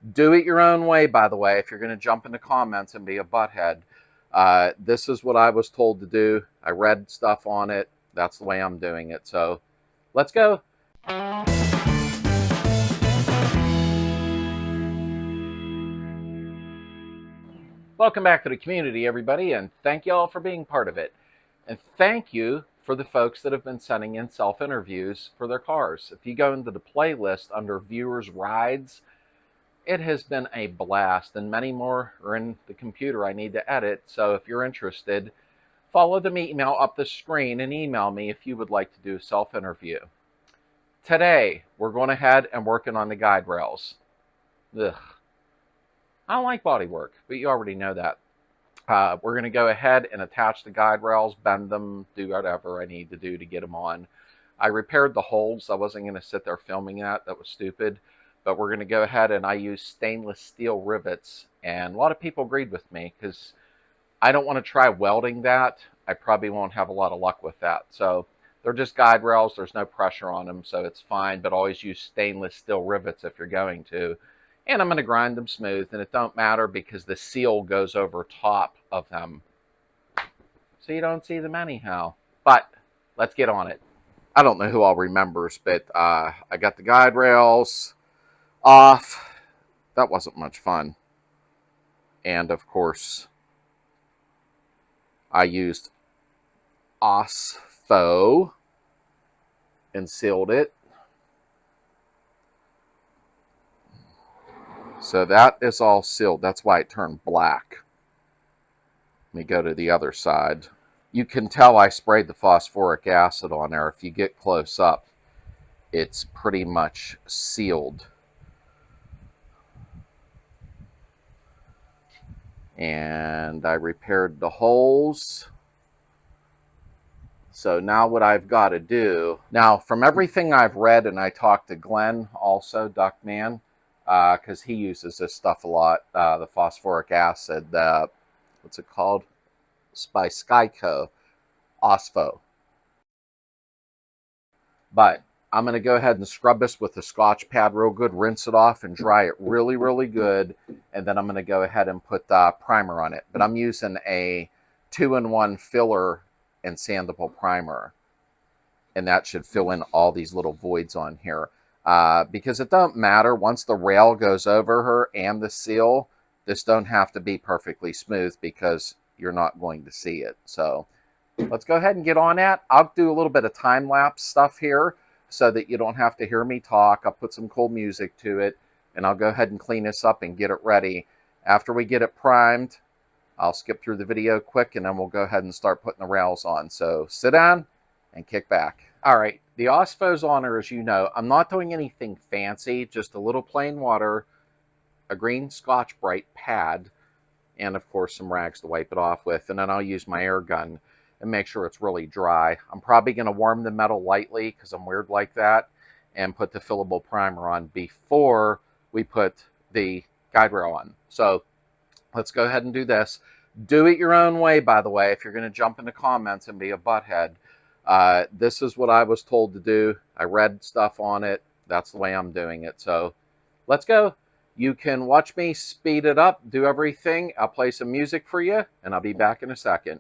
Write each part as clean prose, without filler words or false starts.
Do it your own way, by the way, if you're going to jump into comments and be a butthead. This is what I was told to do. I read stuff on it. That's the way I'm doing it. So let's go. Welcome back to the community, everybody, and thank you all for being part of it. And thank you for the folks that have been sending in self-interviews for their cars. If you go into the playlist under Viewers Rides, it has been a blast, and many more are in the computer I need to edit. So if you're interested, follow the email up the screen and email me if you would like to do a self-interview. Today, we're going ahead and working on the guide rails. Ugh. I don't like body work, but you already know that. We're going to go ahead and attach the guide rails, bend them, do whatever I need to do to get them on. I repaired the holes. I wasn't going to sit there filming that. That was stupid. But we're going to go ahead and I use stainless steel rivets. And a lot of people agreed with me because I don't want to try welding that. I probably won't have a lot of luck with that. So they're just guide rails. There's no pressure on them, so it's fine. But always use stainless steel rivets if you're going to. And I'm going to grind them smooth, and it don't matter because the seal goes over top of them. So you don't see them anyhow. But let's get on it. I don't know who all remembers, but I got the guide rails off. That wasn't much fun. And of course, I used OSFO and sealed it. So that is all sealed. That's why it turned black. Let me go to the other side. You can tell I sprayed the phosphoric acid on there. If you get close up, it's pretty much sealed. And I repaired the holes. So now what I've got to do, now from everything I've read, and I talked to Glenn also, Duckman, because he uses this stuff a lot, the phosphoric acid, what's it called? By Skyco, OSFO. But I'm going to go ahead and scrub this with a Scotch pad real good, rinse it off and dry it really, really good. And then I'm going to go ahead and put primer on it. But I'm using a 2-in-1 filler and sandable primer. And that should fill in all these little voids on here. Because it don't matter, once the rail goes over her and the seal, this don't have to be perfectly smooth because you're not going to see it. So let's go ahead and get on that. I'll do a little bit of time-lapse stuff here so that you don't have to hear me talk. I'll put some cool music to it, and I'll go ahead and clean this up and get it ready. After we get it primed, I'll skip through the video quick, and then we'll go ahead and start putting the rails on. So sit down and kick back. All right, the OSFO's on her, as you know. I'm not doing anything fancy, just a little plain water, a green Scotch-Brite pad, and of course some rags to wipe it off with. And then I'll use my air gun and make sure it's really dry. I'm probably going to warm the metal lightly because I'm weird like that, and put the fillable primer on before we put the guide rail on. So let's go ahead and do this. Do it your own way, by the way, if you're going to jump into comments and be a butthead. This is what I was told to do. I read stuff on it. That's the way I'm doing it. So let's go. You can watch me speed it up, do everything. I'll play some music for you, and I'll be back in a second.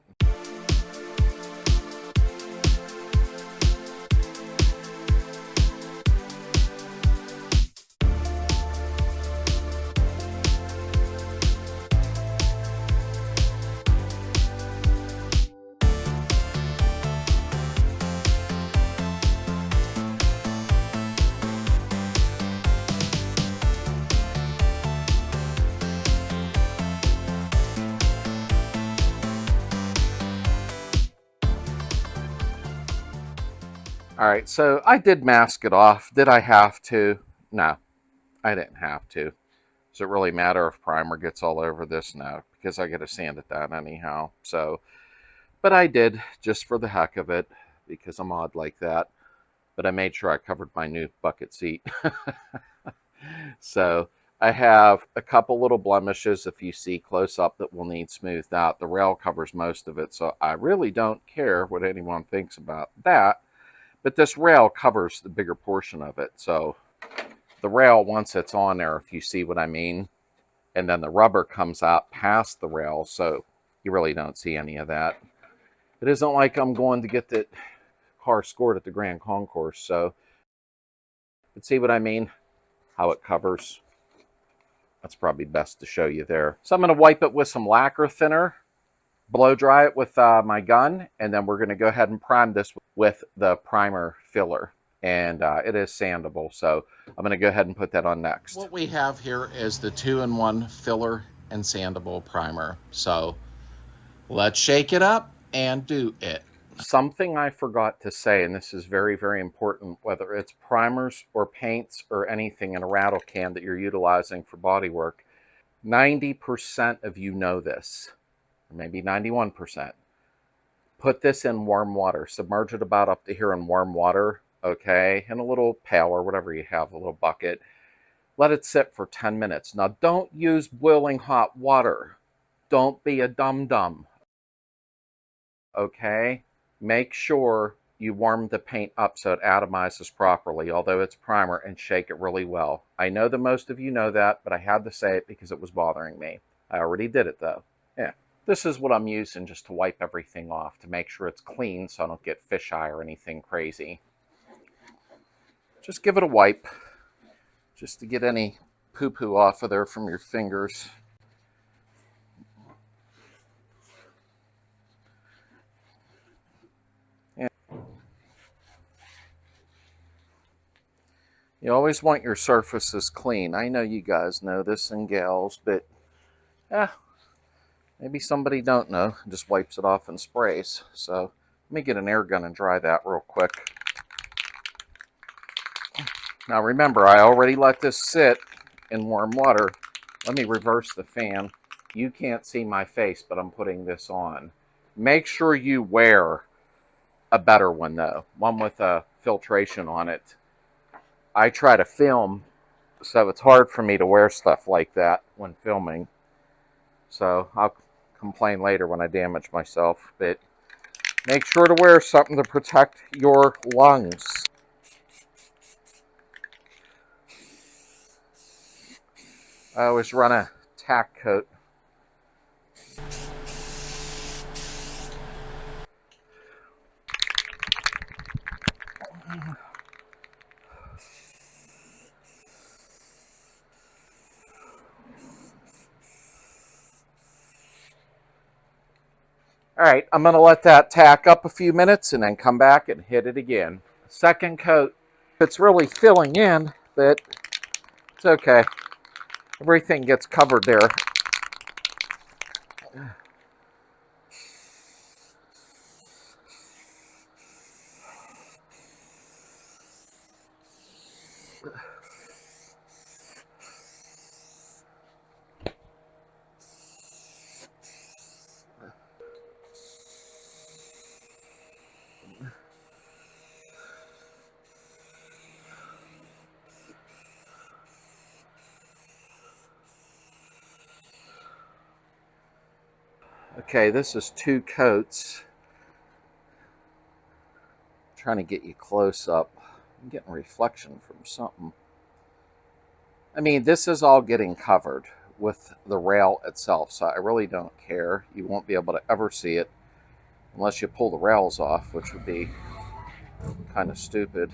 All right, so I did mask it off. Did I have to? No, I didn't have to. Does it really matter if primer gets all over this? No, because I got to sand it down anyhow. So, but I did just for the heck of it because I'm odd like that. But I made sure I covered my new bucket seat. So I have a couple little blemishes, if you see close up, that will need smoothed out. The rail covers most of it, so I really don't care what anyone thinks about that. But this rail covers the bigger portion of it, so the rail once it's on there, if you see what I mean. And then the rubber comes out past the rail, so you really don't see any of that. It isn't like I'm going to get the car scored at the Grand Concourse, so but see what I mean? How it covers. That's probably best to show you there. So I'm going to wipe it with some lacquer thinner, blow dry it with my gun, and then we're going to go ahead and prime this with the primer filler. And it is sandable, so I'm going to go ahead and put that on next. What we have here is the 2-in-1 filler and sandable primer. So let's shake it up and do it. Something I forgot to say, and this is very, very important, whether it's primers or paints or anything in a rattle can that you're utilizing for bodywork, 90% of you know this, or maybe 91%. Put this in warm water. Submerge it about up to here in warm water, okay? In a little pail or whatever you have, a little bucket. Let it sit for 10 minutes. Now, don't use boiling hot water. Don't be a dum-dum, okay? Make sure you warm the paint up so it atomizes properly, although it's primer, and shake it really well. I know that most of you know that, but I had to say it because it was bothering me. I already did it though. Yeah. This is what I'm using just to wipe everything off, to make sure it's clean so I don't get fisheye or anything crazy. Just give it a wipe, just to get any poo-poo off of there from your fingers. You always want your surfaces clean. I know you guys know this and gals, but maybe somebody don't know, just wipes it off and sprays. So let me get an air gun and dry that real quick. Now remember, I already let this sit in warm water. Let me reverse the fan. You can't see my face, but I'm putting this on. Make sure you wear a better one though, one with a filtration on it. I try to film, so it's hard for me to wear stuff like that when filming. So I'll complain later when I damage myself, but make sure to wear something to protect your lungs. I always run a tack coat. All right, I'm going to let that tack up a few minutes and then come back and hit it again. Second coat, it's really filling in, but it's okay. Everything gets covered there. Okay, this is 2 coats. I'm trying to get you close up. I'm getting reflection from something. I mean, this is all getting covered with the rail itself, so I really don't care. You won't be able to ever see it unless you pull the rails off, which would be kind of stupid.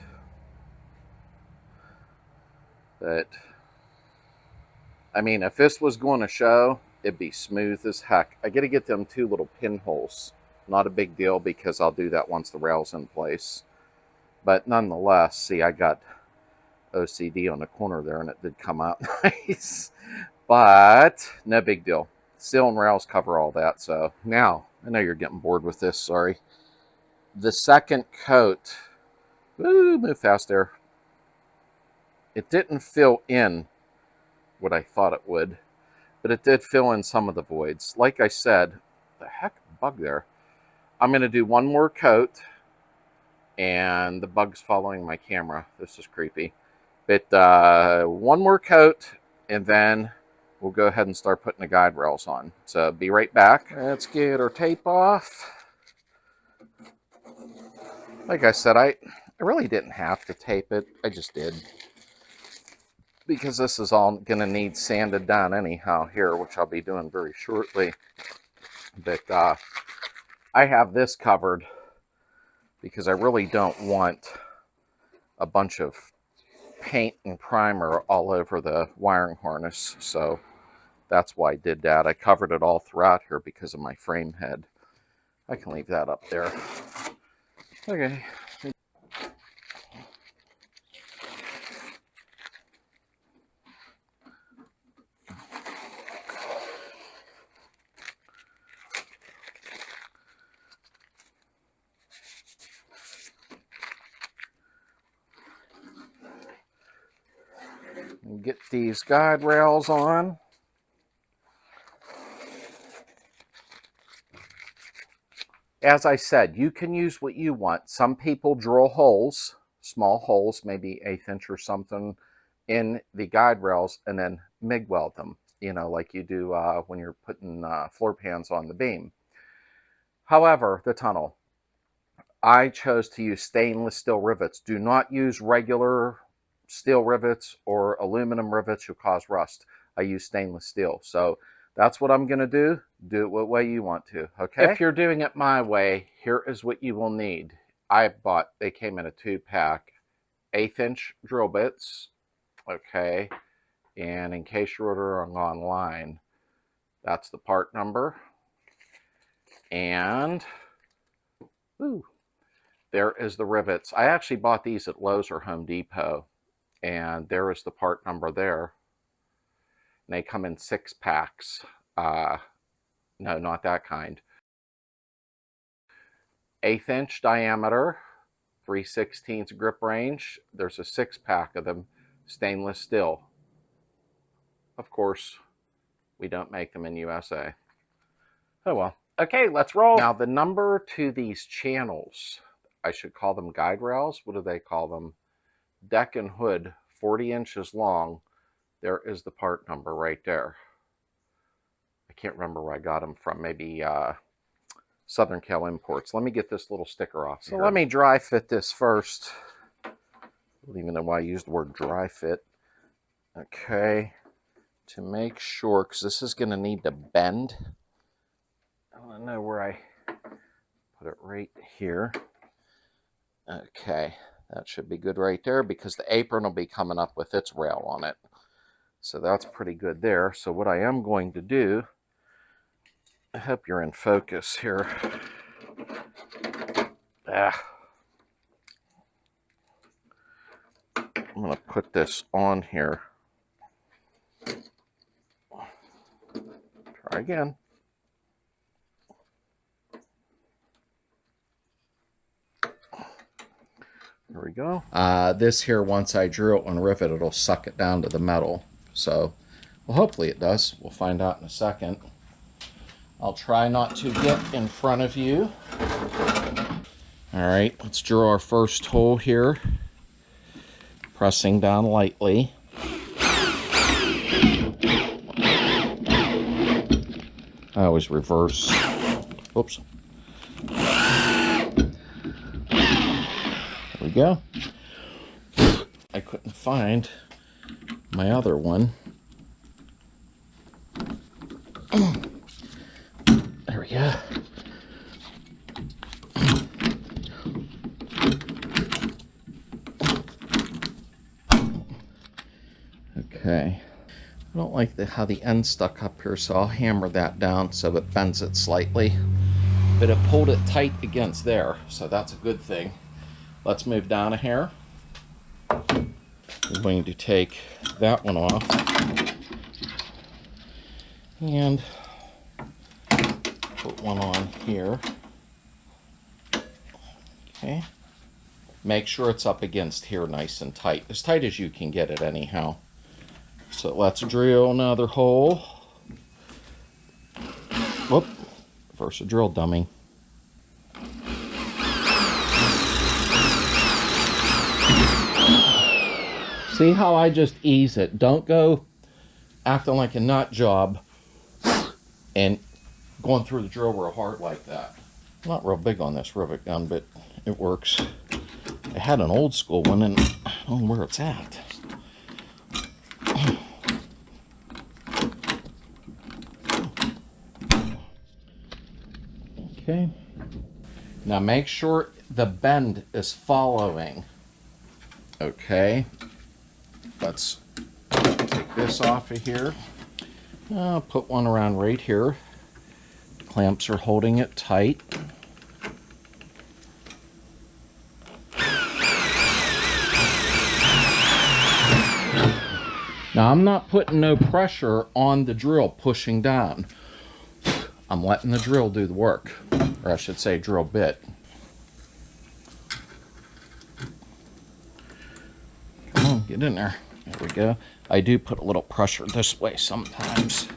But, I mean, if this was going to show, it'd be smooth as heck. I got to get them 2 little pinholes. Not a big deal because I'll do that once the rail's in place. But nonetheless, see, I got OCD on the corner there and it did come out nice. But no big deal. Steel and rails cover all that. So now, I know you're getting bored with this, sorry. The second coat, move fast there. It didn't fill in what I thought it would, but it did fill in some of the voids. Like I said, the heck bug there. I'm going to do one more coat, and the bug's following my camera. This is creepy. But one more coat, and then we'll go ahead and start putting the guide rails on. So be right back. Let's get our tape off. Like I said, I really didn't have to tape it. I just did. because this is all going to need sanded down anyhow here, which I'll be doing very shortly. But I have this covered because I really don't want a bunch of paint and primer all over the wiring harness. So that's why I did that. I covered it all throughout here because of my frame head. I can leave that up there. Okay. And get these guide rails on. As I said, you can use what you want. Some people drill holes, small holes, maybe 1/8 inch or something, in the guide rails and then MIG weld them, you know, like you do when you're putting floor pans on the beam. However, the tunnel, I chose to use stainless steel rivets. Do not use regular steel rivets or aluminum rivets. You'll cause rust. I use stainless steel. So that's what I'm going to do. Do it what way you want to, okay? If you're doing it my way, here is what you will need. They came in a 2-pack, 1/8 inch drill bits, okay? And in case you're ordering online, that's the part number. And, ooh, there is the rivets. I actually bought these at Lowe's or Home Depot. And there is the part number there. And they come in 6 packs. No, not that kind. 1/8 inch diameter, 3/16 grip range. There's a 6-pack of them, stainless steel. Of course, we don't make them in USA. Oh well. Okay, let's roll. Now the number to these channels, I should call them guide rails. What do they call them? Deck and hood, 40 inches long. There is the part number right there. I can't remember where I got them from. Maybe Southern Cal Imports. Let me get this little sticker off. So let me dry fit this first. I don't even know why I used the word dry fit. Okay. To make sure, because this is going to need to bend. I want to know where I put it right here. Okay. That should be good right there because the apron will be coming up with its rail on it. So that's pretty good there. So what I am going to do, I hope you're in focus here. I'm going to put this on here. Try again. There we go. This here, once I drill it and rivet, it'll suck it down to the metal. So, well, hopefully it does. We'll find out in a second. I'll try not to get in front of you. All right, let's drill our first hole here. Pressing down lightly. I always reverse. Oops. There we go. I couldn't find my other one. There we go. Okay. I don't like how the end stuck up here, so I'll hammer that down so it bends it slightly. But it pulled it tight against there, so that's a good thing. Let's move down a hair. I'm going to take that one off. And put one on here. Okay. Make sure it's up against here nice and tight. As tight as you can get it anyhow. So let's drill another hole. Whoop. Reverse a drill, dummy. See how I just ease it? Don't go acting like a nut job and going through the drill real hard like that. I'm not real big on this rivet gun, but it works. I had an old school one and I don't know where it's at. Okay. Now make sure the bend is following. Okay. Let's take this off of here. I'll put one around right here. Clamps are holding it tight. Now I'm not putting no pressure on the drill pushing down. I'm letting the drill do the work, or I should say drill bit. Come on, get in there. There we go. I do put a little pressure this way sometimes.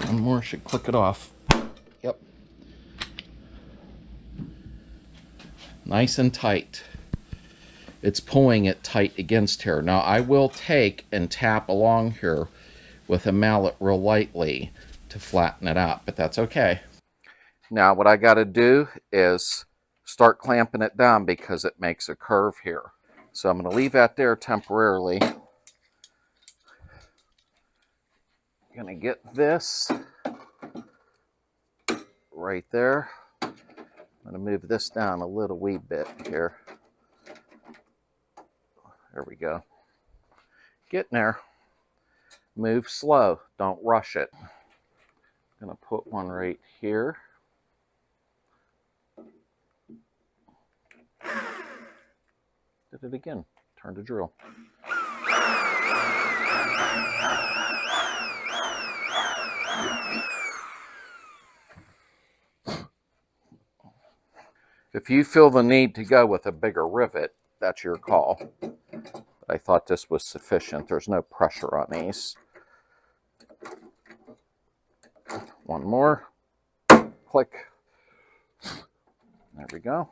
One more should click it off. Yep. Nice and tight. It's pulling it tight against here. Now I will take and tap along here with a mallet real lightly to flatten it out, but that's okay. Now what I got to do is start clamping it down because it makes a curve here. So I'm going to leave that there temporarily. I'm going to get this right there. I'm going to move this down a little wee bit here. There we go. Getting there. Move slow. Don't rush it. I'm going to put one right here. Did it again. Turn to drill. If you feel the need to go with a bigger rivet, that's your call. I thought this was sufficient. There's no pressure on these. One more. Click. There we go.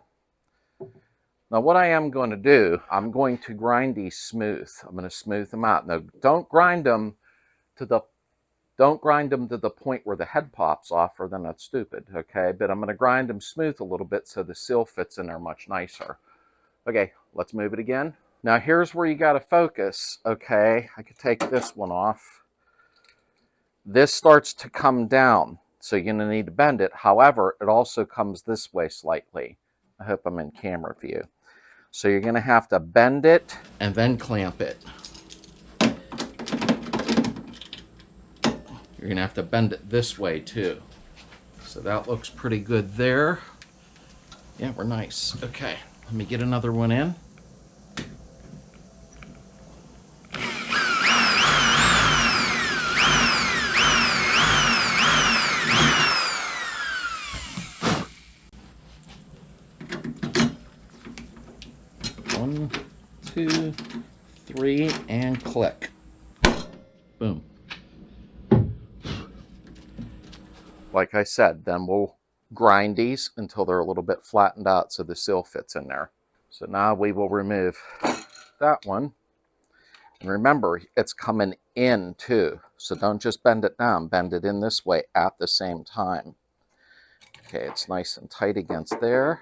Now what I am going to do, I'm going to grind these smooth. I'm going to smooth them out. Now don't grind them to the point where the head pops off, or then that's stupid, okay? But I'm going to grind them smooth a little bit so the seal fits in there much nicer. Okay, let's move it again. Now here's where you got to focus, okay? I could take this one off. This starts to come down, so you're going to need to bend it. However, it also comes this way slightly. I hope I'm in camera view. So you're going to have to bend it and then clamp it. You're going to have to bend it this way too. So that looks pretty good there. Yeah, we're nice. Okay, let me get another one in. One, two, three, and click. Boom. Like I said, then we'll grind these until they're a little bit flattened out so the seal fits in there. So now we will remove that one. And remember, it's coming in too. So don't just bend it down, bend it in this way at the same time. Okay, it's nice and tight against there.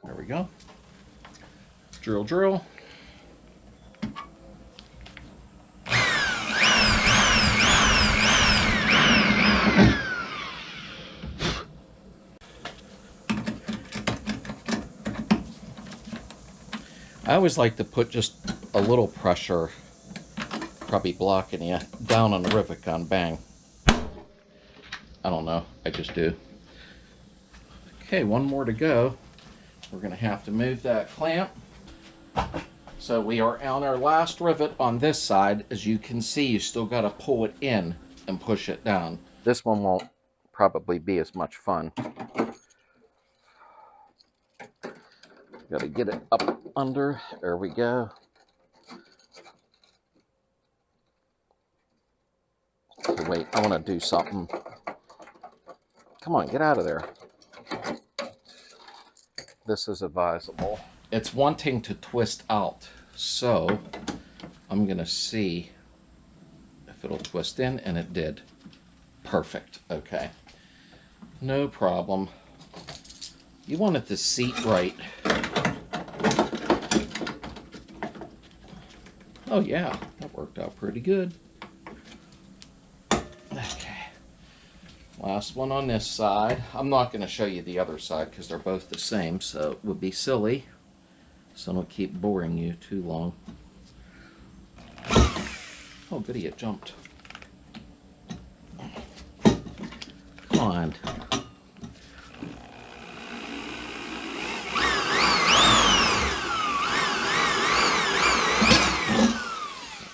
There we go. Drill, drill. I always like to put just a little pressure, probably blocking you, down on the rivet gun, bang. I don't know, I just do. Okay, one more to go. We're going to have to move that clamp. So we are on our last rivet on this side. As you can see, you still got to pull it in and push it down. This one won't probably be as much fun. Got to get it up under. There we go. So wait, I want to do something. Come on, get out of there. This is advisable. It's wanting to twist out, so I'm going to see if it'll twist in, and it did. Perfect. Okay. No problem. You want it to seat right. Oh yeah, that worked out pretty good. Okay. Last one on this side. I'm not going to show you the other side because they're both the same, so it would be silly. So I don't keep boring you too long. Oh goody, it jumped. Come on.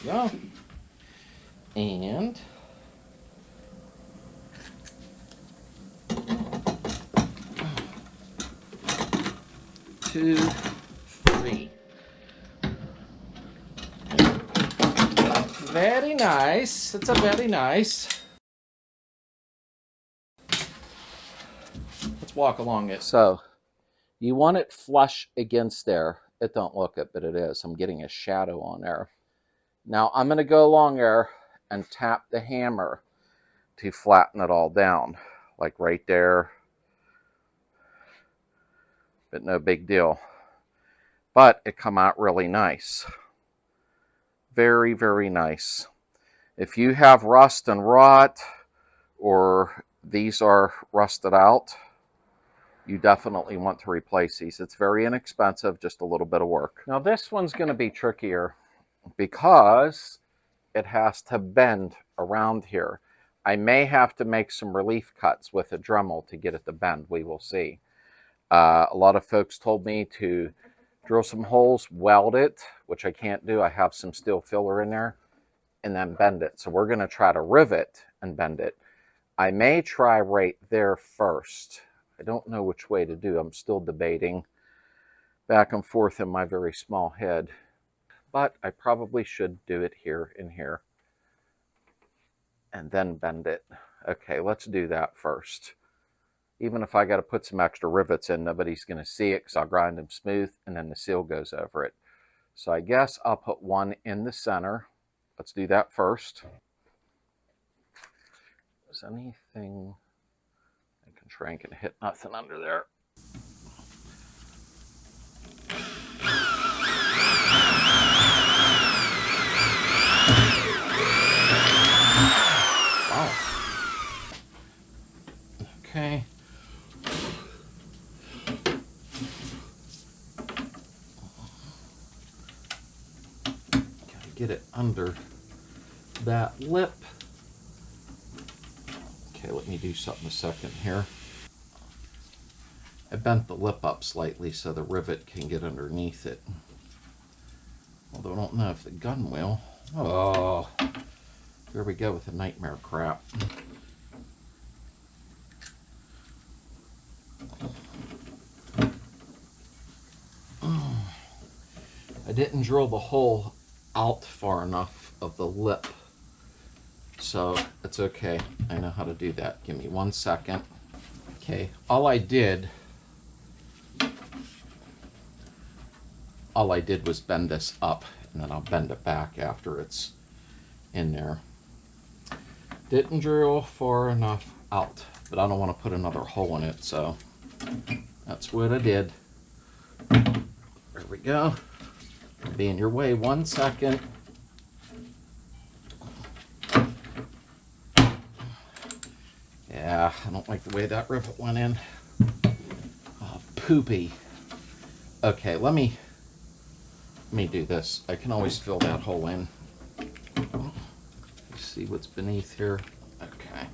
There we go. And 2, 3. Very nice. It's a very nice. Let's walk along it. So you want it flush against there. It don't look it, but it is. I'm getting a shadow on there. Now I'm going to go along there and tap the hammer to flatten it all down, like right there. But no big deal. But it come out really nice. Very, very nice. If you have rust and rot, or these are rusted out, you definitely want to replace these. It's very inexpensive, just a little bit of work. Now this one's going to be trickier because it has to bend around here. I may have to make some relief cuts with a Dremel to get it to bend. We will see. A lot of folks told me to drill some holes, weld it, which I can't do. I have some steel filler in there, and then bend it. So we're going to try to rivet and bend it. I may try right there first. I don't know which way to do. I'm still debating back and forth in my very small head. But I probably should do it here and here. And then bend it. Okay, let's do that first. Even if I got to put some extra rivets in, nobody's going to see it because I'll grind them smooth and then the seal goes over it. So I guess I'll put one in the center. Let's do that first. Is anything I can try and hit nothing under there? Wow. Okay. Gotta get it under that lip. Okay, let me do something a second here. I bent the lip up slightly so the rivet can get underneath it. Although I don't know if the gun will. Oh, here we go with the nightmare crap. I didn't drill the hole out far enough of the lip. So it's okay. I know how to do that. Give me 1 second. Okay, all I did was bend this up, and then I'll bend it back after it's in there. Didn't drill far enough out, but I don't want to put another hole in it, so that's what I did. There we go. Be in your way 1 second. Yeah, I don't like the way that rivet went in. Oh, poopy. Okay, let me do this. I can always fill that hole in. Let's see what's beneath here. Okay.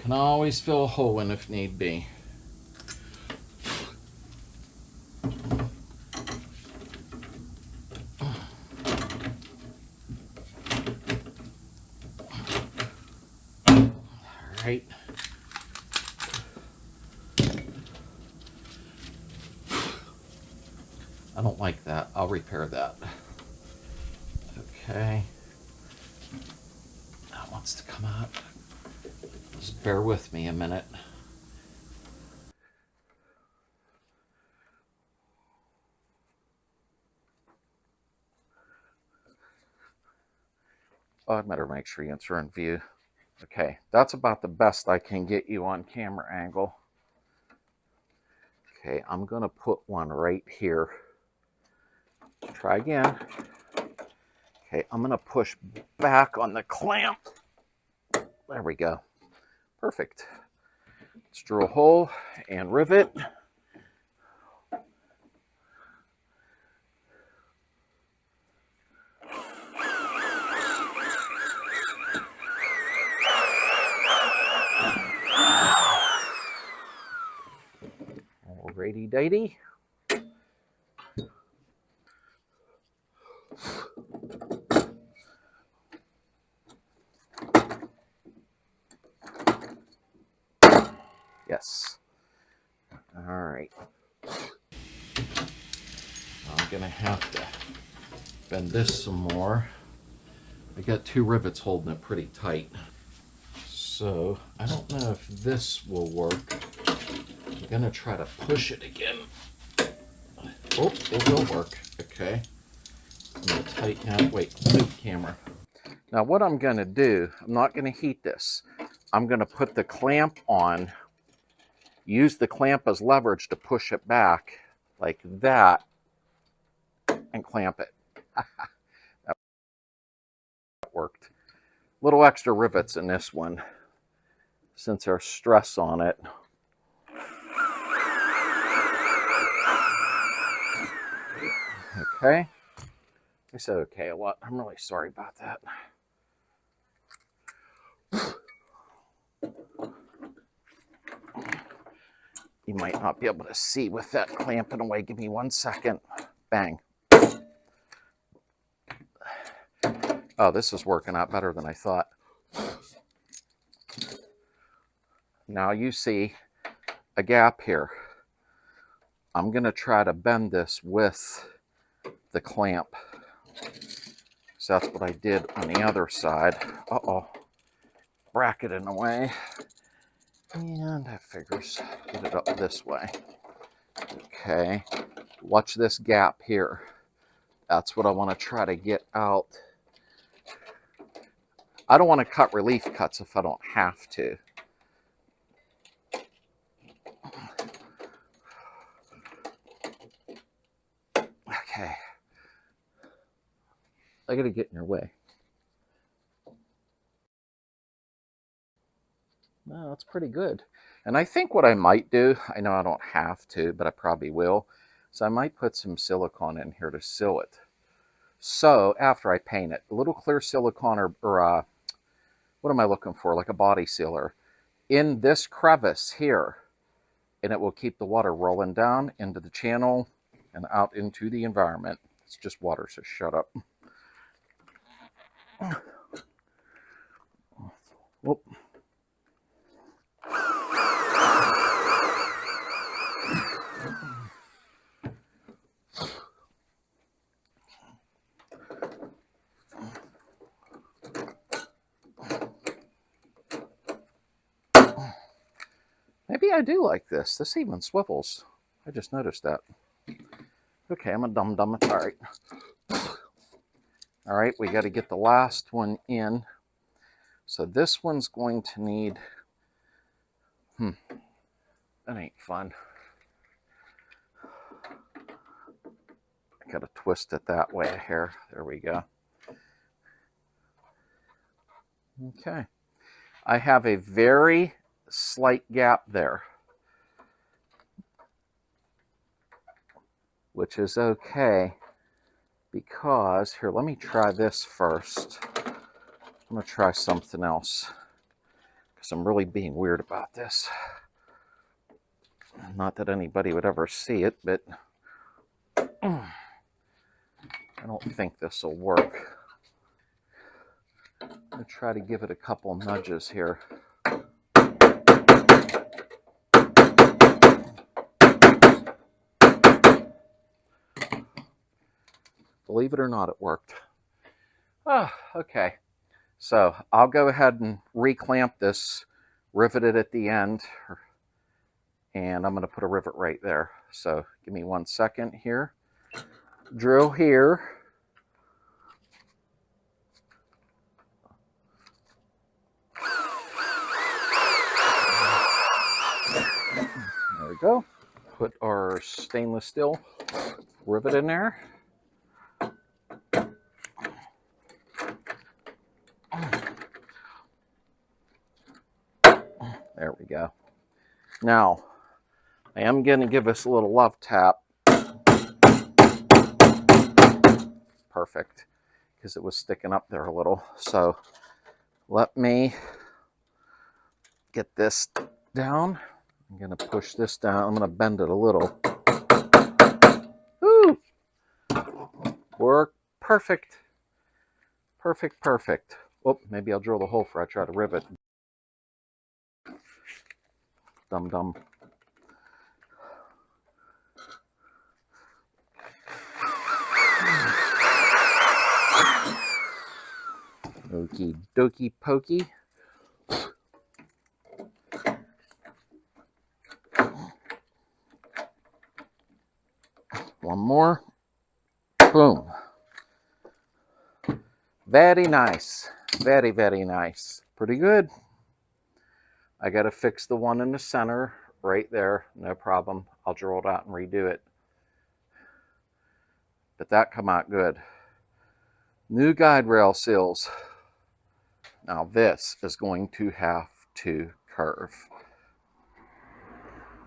Can always fill a hole in if need be. Right. I don't like that. I'll repair that. Okay. That wants to come out. Just bear with me a minute. Oh, I better make sure you answer in view. Okay, that's about the best I can get you on camera angle. Okay, I'm going to put one right here. Try again. Okay, I'm going to push back on the clamp. There we go. Perfect. Let's drill a hole and rivet. Alrighty dighty. Yes. All right. I'm going to have to bend this some more. I got 2 rivets holding it pretty tight. So I don't know if this will work. I'm going to try to push it again. Oh, it will work. Okay. I'm going to tighten out. Wait, camera. Now what I'm going to do, I'm not going to heat this. I'm going to put the clamp on, use the clamp as leverage to push it back like that, and clamp it. That worked. Little extra rivets in this one since there's stress on it. Okay. I said okay a lot. I'm really sorry about that. You might not be able to see with that clamping away. Give me 1 second. Bang. Oh, this is working out better than I thought. Now you see a gap here. I'm going to try to bend this with the clamp. So that's what I did on the other side. Uh-oh. Bracket in the way. And that figures. Get it up this way. Okay. Watch this gap here. That's what I want to try to get out. I don't want to cut relief cuts if I don't have to. Okay. I got to get in your way. No, that's pretty good. And I think what I might do, I know I don't have to, but I probably will. So I might put some silicone in here to seal it. So after I paint it, a little clear silicone or what am I looking for? Like a body sealer in this crevice here. And it will keep the water rolling down into the channel and out into the environment. It's just water, so shut up. Whoop. Maybe I do like this. This even swivels. I just noticed that. Okay, I'm a dum-dum. It's all right. All right, we got to get the last one in. So this one's going to need... that ain't fun. I got to twist it that way here. There we go. Okay. I have a very slight gap there, which is okay because, here, let me try this first. I'm going to try something else because I'm really being weird about this. Not that anybody would ever see it, but I don't think this will work. I'm going to try to give it a couple nudges here. Believe it or not, it worked. Oh, okay. So I'll go ahead and reclamp this, rivet it at the end, and I'm going to put a rivet right there. So give me 1 second here. Drill here. stainless steel rivet in there. There we go. Now, I am going to give us a little love tap. Perfect, because it was sticking up there a little. So let me get this down. I'm going to push this down. I'm going to bend it a little. Woo! Work. Perfect. Perfect, perfect. Oh, maybe I'll drill the hole before I try to rivet. Dum-dum. Okie dokie pokey. One more. Boom. Very nice. Very, very nice. Pretty good. I got to fix the one in the center right there. No problem. I'll drill it out and redo it. But that come out good. New guide rail seals. Now this is going to have to curve.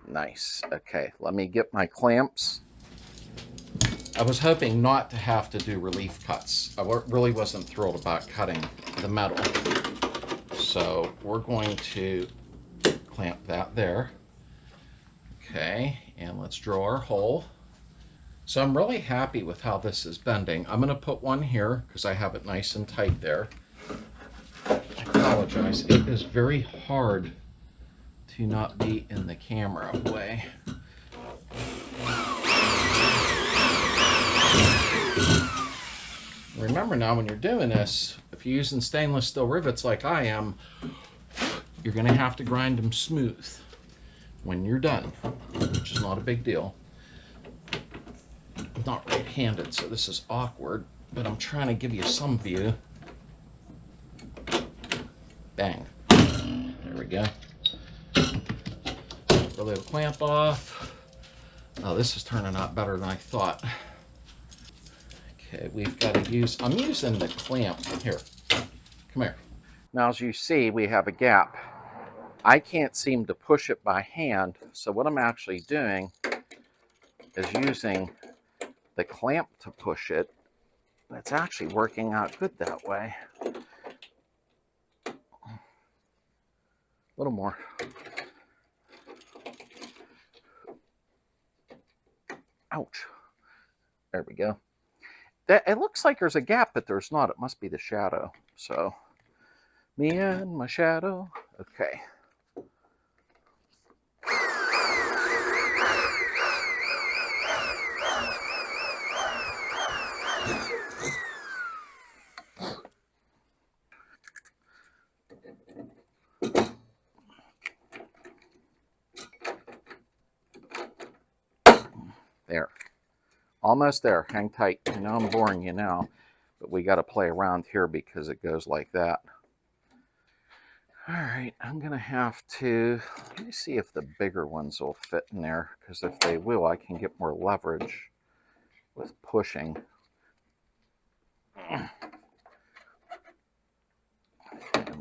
Nice. Okay, let me get my clamps. I was hoping not to have to do relief cuts. I really wasn't thrilled about cutting the metal. So we're going to clamp that there. Okay, and let's drill our hole. So I'm really happy with how this is bending. I'm going to put one here because I have it nice and tight there. I apologize. It is very hard to not be in the camera way. Remember now, when you're doing this, if you're using stainless steel rivets like I am, you're going to have to grind them smooth when you're done, which is not a big deal. I'm not right-handed, so this is awkward, but I'm trying to give you some view. Bang. There we go. Reel the clamp off. Oh, this is turning out better than I thought. Okay, we've got to use, I'm using the clamp. Here, come here. Now, as you see, we have a gap. I can't seem to push it by hand, so what I'm actually doing is using the clamp to push it. It's actually working out good that way. A little more. Ouch. There we go. It looks like there's a gap, but there's not. It must be the shadow. So, me and my shadow. Okay. There. Almost there. Hang tight. I know I'm boring you now, but we got to play around here because it goes like that. All right, I'm going to have to, let me see if the bigger ones will fit in there, because if they will, I can get more leverage with pushing. I'm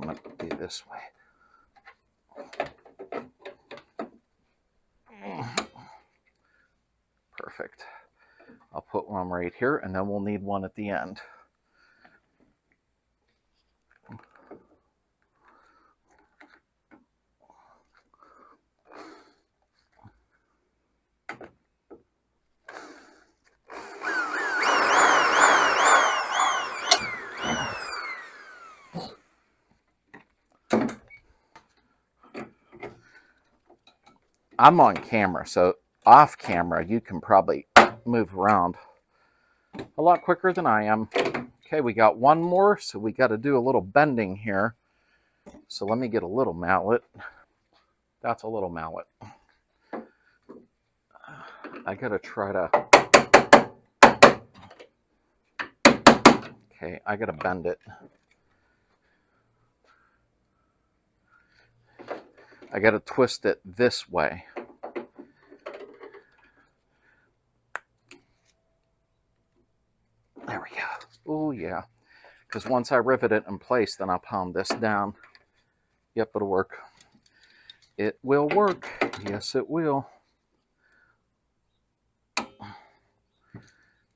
going to do this way. Perfect. I'll put one right here, and then we'll need one at the end. I'm on camera, so off camera, you can probably move around a lot quicker than I am. Okay, we got one more, so we got to do a little bending here. So let me get a little mallet. That's a little mallet. I got to try to... Okay, I got to bend it. I got to twist it this way. Oh yeah, because once I rivet it in place, then I'll pound this down. Yep, it'll work. It will work. Yes, it will. Let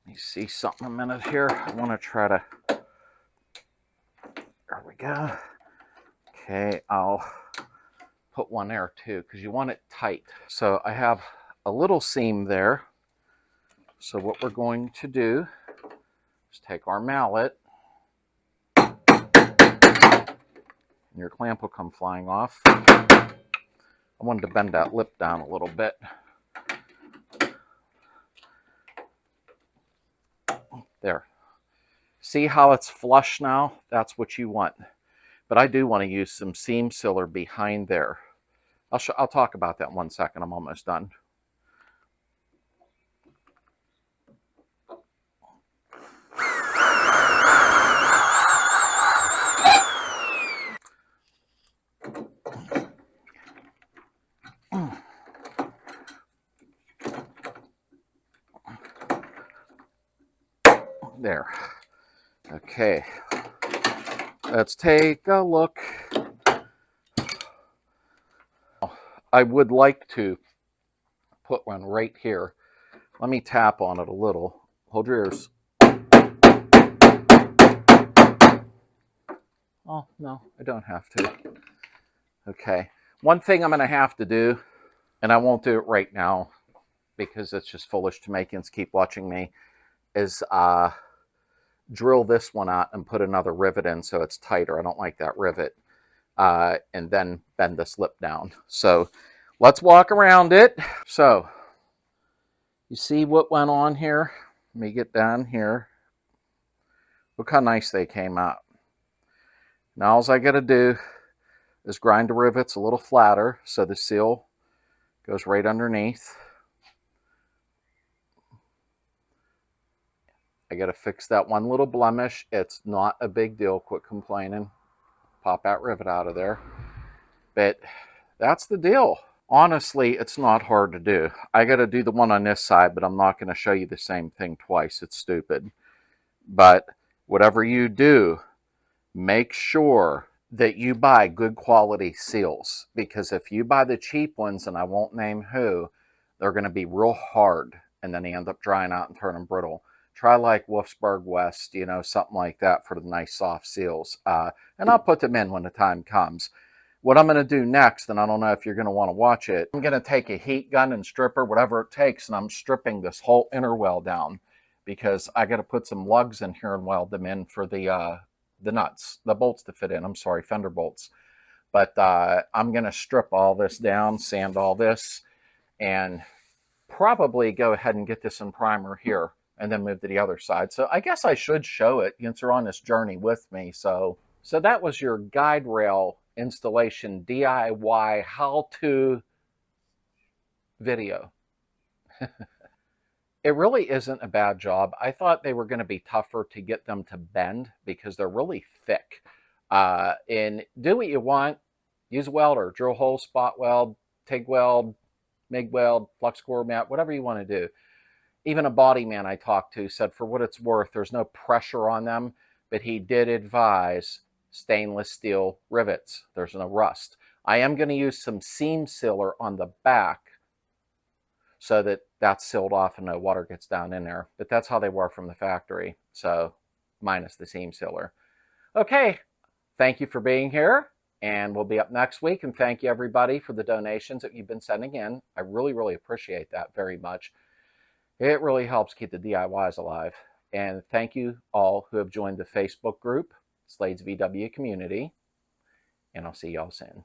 me see something a minute here. I want to try to... There we go. Okay, I'll put one there too, because you want it tight. So I have a little seam there. So what we're going to do is take our mallet, and your clamp will come flying off. I wanted to bend that lip down a little bit. There. See how it's flush now? That's what you want. But I do want to use some seam sealer behind there. I'll talk about that in 1 second. I'm almost done. There. Okay. Let's take a look. I would like to put one right here. Let me tap on it a little. Hold your ears. Oh, no, I don't have to. Okay. One thing I'm going to have to do, and I won't do it right now because it's just foolish Jamaicans keep watching me, is drill this one out and put another rivet in so it's tighter. I don't like that rivet. And then bend this lip down. So let's walk around it. So you see what went on here? Let me get down here. Look how nice they came out. Now all I got to do is grind the rivets a little flatter so the seal goes right underneath. I got to fix that one little blemish. It's not a big deal. Quit complaining. Pop that rivet out of there. But that's the deal. Honestly, it's not hard to do. I got to do the one on this side, but I'm not going to show you the same thing twice. It's stupid. But whatever you do, make sure that you buy good quality seals. Because if you buy the cheap ones, and I won't name who, they're going to be real hard. And then they end up drying out and turning brittle. Try like Wolfsburg West, you know, something like that for the nice soft seals. And I'll put them in when the time comes. What I'm going to do next, and I don't know if you're going to want to watch it, I'm going to take a heat gun and stripper, whatever it takes, and I'm stripping this whole inner well down because I got to put some lugs in here and weld them in for the nuts, the bolts to fit in. I'm sorry, fender bolts. But I'm going to strip all this down, sand all this, and probably go ahead and get this in primer here and then move to the other side. So I guess I should show it since you're on this journey with me. So that was your guide rail installation DIY how-to video. It really isn't a bad job. I thought they were going to be tougher to get them to bend because they're really thick. And do what you want. Use a welder, drill hole, spot weld, TIG weld, MIG weld, flux core mat, whatever you want to do. Even a body man I talked to said for what it's worth, there's no pressure on them, but he did advise stainless steel rivets. There's no rust. I am going to use some seam sealer on the back so that that's sealed off and no water gets down in there. But that's how they were from the factory. So minus the seam sealer. Okay. Thank you for being here. And we'll be up next week. And thank you everybody for the donations that you've been sending in. I really, really appreciate that very much. It really helps keep the DIYs alive. And thank you all who have joined the Facebook group, Slades VW Community. And I'll see y'all soon.